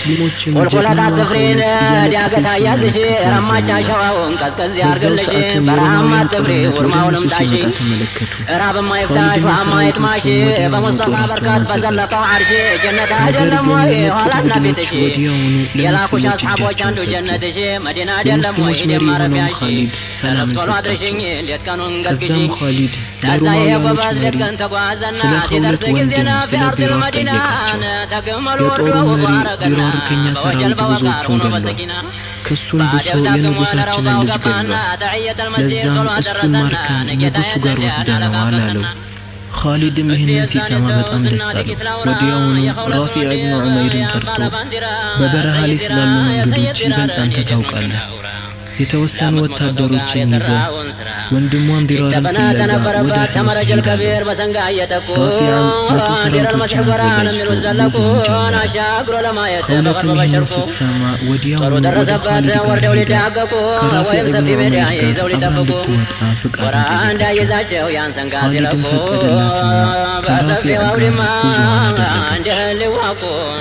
ሙስሊሞችን ጀግናዋ ኸውለት እያለቀሰች ሲመለከቱ በዛው ሰዓት የሮማውያን ጦርነት ወደ እነሱ ሲመጣ ተመለከቱ። ኻሊድና ሰራዊቶቹም ወዲያውኑ ጦራቸውን አዘጋጁ። ነገር ግን የመጡት ቡድኖች ወዲያውኑ ለሙስሊሞች እጃቸውን ሰጡ። የሙስሊሞች መሪ የሆነውን ኻሊድ ሰላምን ሰጣቸው። ከዛም ኻሊድ ለሮማውያኖች መሪ ስለ ኸውለት ወንድም ስለ ቢራር ጠየቃቸው። የጦሩ መሪ ቢራር ከኛ ሰራዊት ብዙዎቹን ገሏል፣ ከሱም ብሶ የንጉሳችንን ልጅ ገሏል። ለዛም እሱን ማርከን ንጉሱ ጋር ወስደነዋል አለው። ኻሊድም ይህንን ሲሰማ በጣም ደስ አለው። ወዲያውኑ ራፊዕ ኢብኑ ዑመይርን ጠርቶ በበረሃ ላይ ስላሉ መንገዶች ይበልጥ አንተ ታውቃለህ፣ የተወሰኑ ወታደሮችን ይዘህ ወንድሟን ቢራርን ፍለጋ ወደ ሒምስ ሄዳለሁ። ራፊዕም 100 ሰራዊቶችን አዘጋጅቶ ጉዞውን ጀመረ። ኸውለትም ይህንን ስትሰማ ወዲያውኑ ወደ ኻሊድ ጋር ሄዳ ከራፊዕ ኢብኑ ዑመይር ጋር አብራ እንድትወጣ ፍቃድ ጠየቀችው። ኻሊድም ፈቀደላትና ከራፊዕ ጋር ጉዞዋን አደረገች።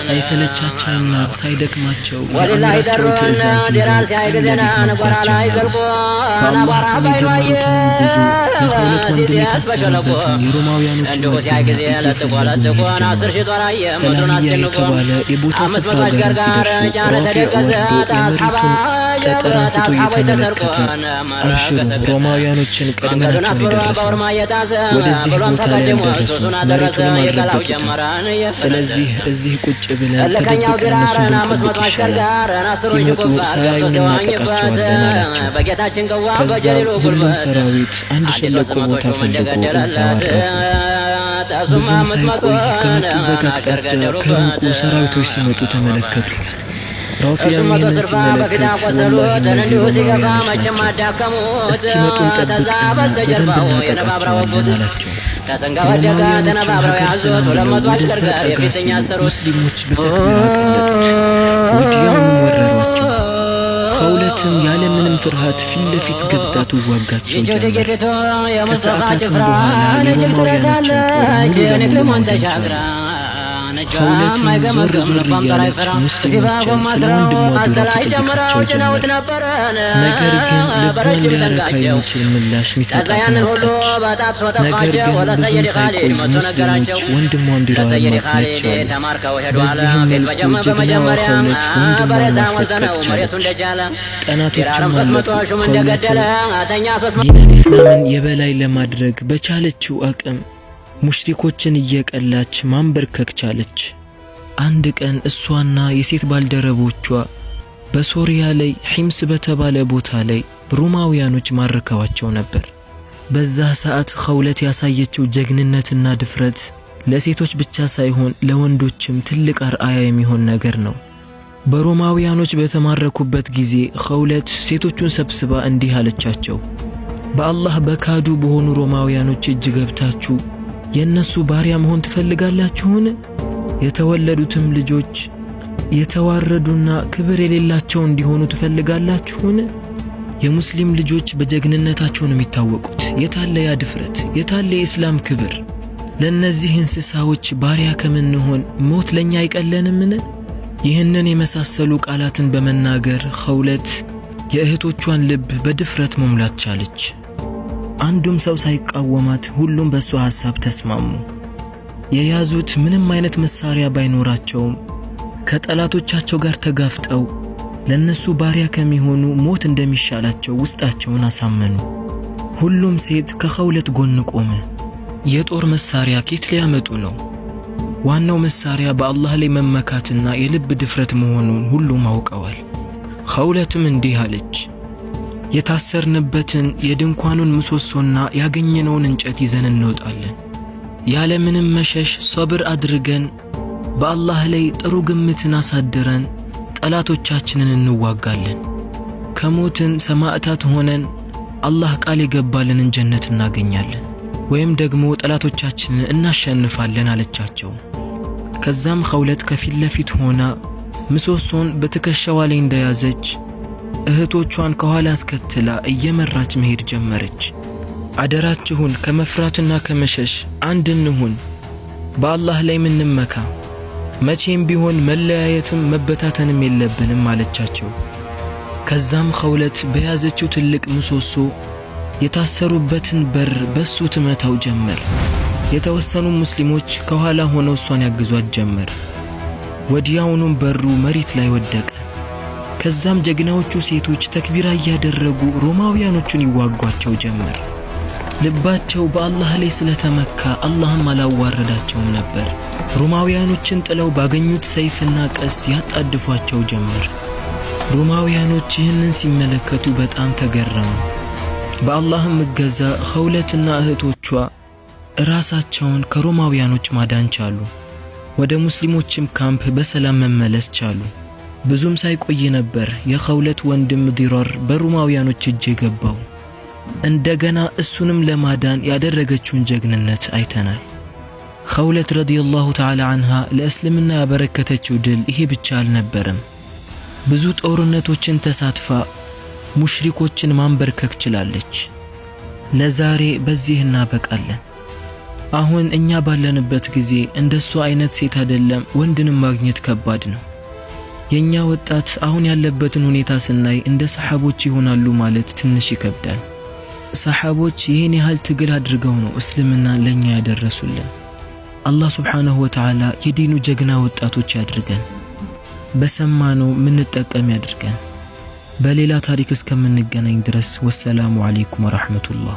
ሳይሰለቻቸውና ሳይደክማቸው የአሚራቸውን ትእዛዝ ይዘው ቀን ሌሊት መጓዝ ጀመሩ። በአላህ ስም የጀመሩትንም ጉዞ የኸውለት ወንድም የታሰረበትን የሮማውያኖችን መገኛ እየፈለጉ መሄድ ጀመሩ። ሰላሚያ የተባለ የቦታ ስፍራ ጋርም ሲደርሱ ራፊዕ ወርዶ የመሬቱን ጠጠር አንስቶ እየተመለከተ አብሽሩ፣ ሮማውያኖችን ቀድመናቸውን የደረስነው፣ ወደዚህ ቦታ ላይ አልደረሱም፣ መሬቱንም አልረገጡትም። ስለዚህ እዚህ ቁጭ ብለን ተደብቀን እነሱን ብንጠብቅ ይሻላል፣ ሲመጡ ሳያዩን እናጠቃቸዋለን አላቸው። ከዛም ሁሉም ሰራዊት አንድ ሸለቆ ቦታ ፈልጎ እዛው አረፉ። ብዙም ሳይቆይ ከመጡበት አቅጣጫ ከሩቁ ሰራዊቶች ሲመጡ ተመለከቱ። ራፊዕም ይህንን ሲመለከት ወላሂ እነዚህ ሮማውያኖች ናቸው፣ እስኪመጡን ጠብቅና በደንብ እናጠቃቸዋለን አላቸው። ሮማውያኖችም ሀገር ሰላም ብለው ወደዛ ጠጋ ሲሉ ሙስሊሞች በተክቢር አቀለጡት። ወዲያውኑ ወረሯቸው። ኸውለትም ያለምንም ፍርሃት ፊት ለፊት ገብታ ትዋጋቸው ጀመር። ከሰዓታትም በኋላ የሮማውያኖችን ጦር ሙሉ ለሙሉ ማውደም ቻሉ። ኸውለትም ዞር ዞር እያለች ሙስሊሞችን ስለ ወንድሟ ቢራር ትጠይቃቸው ጀመር። ነገር ግን ልቧን ሊያረካ የሚችል ምላሽ ሚሰጣትን አጣች። ነገር ግን ብዙም ሳይቆይ ሙስሊሞች ወንድሟን ቢራርን ማግኘት ቻሉ። በዚህም መልኩ ጀግናዋ ኸውለት ወንድሟን ማስለቀቅ ቻለች። ቀናቶችም አለፉ። ኸውለትም ዲነል ኢስላምን የበላይ ለማድረግ በቻለችው አቅም ሙሽሪኮችን እየቀላች ማንበርከክ ቻለች። አንድ ቀን እሷና የሴት ባልደረቦቿ በሶሪያ ላይ ሒምስ በተባለ ቦታ ላይ ሮማውያኖች ማርከዋቸው ነበር። በዛ ሰዓት ኸውለት ያሳየችው ጀግንነትና ድፍረት ለሴቶች ብቻ ሳይሆን ለወንዶችም ትልቅ አርአያ የሚሆን ነገር ነው። በሮማውያኖች በተማረኩበት ጊዜ ኸውለት ሴቶቹን ሰብስባ እንዲህ አለቻቸው፣ በአላህ በካዱ በሆኑ ሮማውያኖች እጅ ገብታችሁ የነሱ ባሪያ መሆን ትፈልጋላችሁን? የተወለዱትም ልጆች የተዋረዱና ክብር የሌላቸው እንዲሆኑ ትፈልጋላችሁን? የሙስሊም ልጆች በጀግንነታቸው ነው የሚታወቁት። የታለ ያ ድፍረት? የታለ የእስላም ክብር? ለነዚህ እንስሳዎች ባሪያ ከምንሆን ሞት ለኛ አይቀለንምን? ይህንን የመሳሰሉ ቃላትን በመናገር ኸውለት የእህቶቿን ልብ በድፍረት መሙላት ቻለች። አንዱም ሰው ሳይቃወማት ሁሉም በሷ ሐሳብ ተስማሙ። የያዙት ምንም አይነት መሳሪያ ባይኖራቸውም ከጠላቶቻቸው ጋር ተጋፍጠው ለነሱ ባሪያ ከሚሆኑ ሞት እንደሚሻላቸው ውስጣቸውን አሳመኑ። ሁሉም ሴት ከኸውለት ጎን ቆመ። የጦር መሳሪያ ከየት ሊያመጡ ነው? ዋናው መሳሪያ በአላህ ላይ መመካትና የልብ ድፍረት መሆኑን ሁሉም አውቀዋል። ኸውለትም እንዲህ አለች፣ የታሰርንበትን የድንኳኑን ምሰሶና ያገኘነውን እንጨት ይዘን እንወጣለን። ያለምንም መሸሽ ሶብር አድርገን በአላህ ላይ ጥሩ ግምትን አሳድረን ጠላቶቻችንን እንዋጋለን። ከሞትን ሰማዕታት ሆነን አላህ ቃል የገባልንን ጀነት እናገኛለን፣ ወይም ደግሞ ጠላቶቻችንን እናሸንፋለን አለቻቸው። ከዛም ኸውለት ከፊት ለፊት ሆና ምሰሶን በትከሻዋ ላይ እንደያዘች እህቶቿን ከኋላ አስከትላ እየመራች መሄድ ጀመረች። አደራችሁን ከመፍራትና ከመሸሽ አንድ እንሁን፣ በአላህ ላይ ምንመካ፣ መቼም ቢሆን መለያየትም መበታተንም የለብንም አለቻቸው። ከዛም ኸውለት በያዘችው ትልቅ ምሰሶ የታሰሩበትን በር በሱ ትመታው ጀመር። የተወሰኑ ሙስሊሞች ከኋላ ሆነው እሷን ያግዟት ጀመር። ወዲያውኑም በሩ መሬት ላይ ወደቀ። ከዛም ጀግናዎቹ ሴቶች ተክቢራ እያደረጉ ሮማውያኖቹን ይዋጓቸው ጀመር። ልባቸው በአላህ ላይ ስለተመካ አላህም አላዋረዳቸውም ነበር። ሮማውያኖችን ጥለው ባገኙት ሰይፍና ቀስት ያጣድፏቸው ጀመር። ሮማውያኖች ይህንን ሲመለከቱ በጣም ተገረሙ። በአላህም እገዛ ኸውለትና እህቶቿ ራሳቸውን ከሮማውያኖች ማዳን ቻሉ። ወደ ሙስሊሞችም ካምፕ በሰላም መመለስ ቻሉ። ብዙም ሳይቆይ ነበር የኸውለት ወንድም ዲራር በሮማውያኖች እጅ የገባው። እንደገና እሱንም ለማዳን ያደረገችውን ጀግንነት አይተናል። ኸውለት ረዲየላሁ ተዓላ አንሃ ለእስልምና ያበረከተችው ድል ይሄ ብቻ አልነበረም። ብዙ ጦርነቶችን ተሳትፋ ሙሽሪኮችን ማንበርከክ ችላለች። ለዛሬ በዚህ እናበቃለን። አሁን እኛ ባለንበት ጊዜ እንደሷ አይነት ሴት አይደለም ወንድንም ማግኘት ከባድ ነው። የኛ ወጣት አሁን ያለበትን ሁኔታ ስናይ እንደ ሰሃቦች ይሆናሉ ማለት ትንሽ ይከብዳል። ሰሃቦች ይህን ያህል ትግል አድርገው ነው እስልምና ለኛ ያደረሱልን። አላህ ሱብሓነሁ ወተዓላ የዲኑ ጀግና ወጣቶች ያድርገን። በሰማነው ምንጠቀም ያድርገን። በሌላ ታሪክ እስከምንገናኝ ድረስ ወሰላሙ አለይኩም ወራህመቱላህ።